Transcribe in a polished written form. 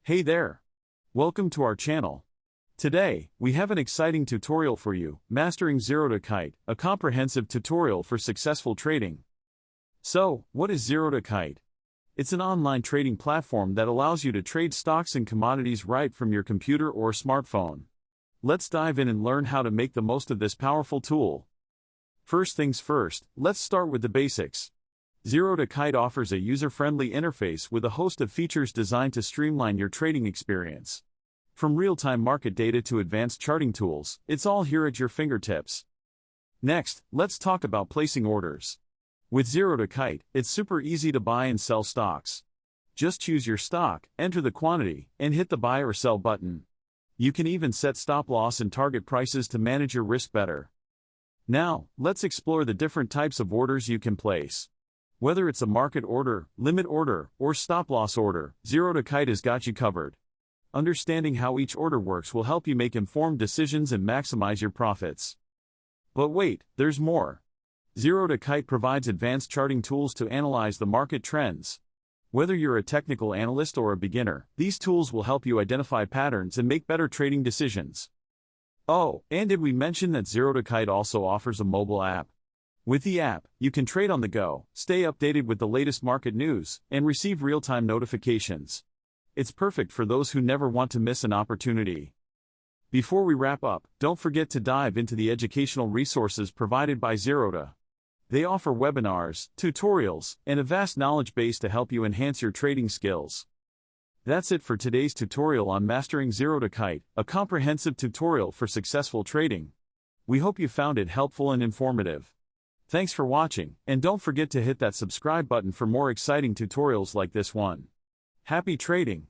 Hey there! Welcome to our channel. Today, we have an exciting tutorial for you, Mastering Zerodha Kite, a comprehensive tutorial for successful trading. So, what is Zerodha Kite? It's an online trading platform that allows you to trade stocks and commodities right from your computer or smartphone. Let's dive in and learn how to make the most of this powerful tool. First things first, let's start with the basics. Zerodha Kite offers a user-friendly interface with a host of features designed to streamline your trading experience. From real-time market data to advanced charting tools, it's all here at your fingertips. Next, let's talk about placing orders. With Zerodha Kite, it's super easy to buy and sell stocks. Just choose your stock, enter the quantity, and hit the buy or sell button. You can even set stop-loss and target prices to manage your risk better. Now, let's explore the different types of orders you can place. Whether it's a market order, limit order, or stop-loss order, Zerodha Kite has got you covered. Understanding how each order works will help you make informed decisions and maximize your profits. But wait, there's more. Zerodha Kite provides advanced charting tools to analyze the market trends. Whether you're a technical analyst or a beginner, these tools will help you identify patterns and make better trading decisions. Oh, and did we mention that Zerodha Kite also offers a mobile app? With the app, you can trade on the go, stay updated with the latest market news, and receive real-time notifications. It's perfect for those who never want to miss an opportunity. Before we wrap up, don't forget to dive into the educational resources provided by Zerodha. They offer webinars, tutorials, and a vast knowledge base to help you enhance your trading skills. That's it for today's tutorial on Mastering Zerodha Kite, a comprehensive tutorial for successful trading. We hope you found it helpful and informative. Thanks for watching, and don't forget to hit that subscribe button for more exciting tutorials like this one. Happy trading!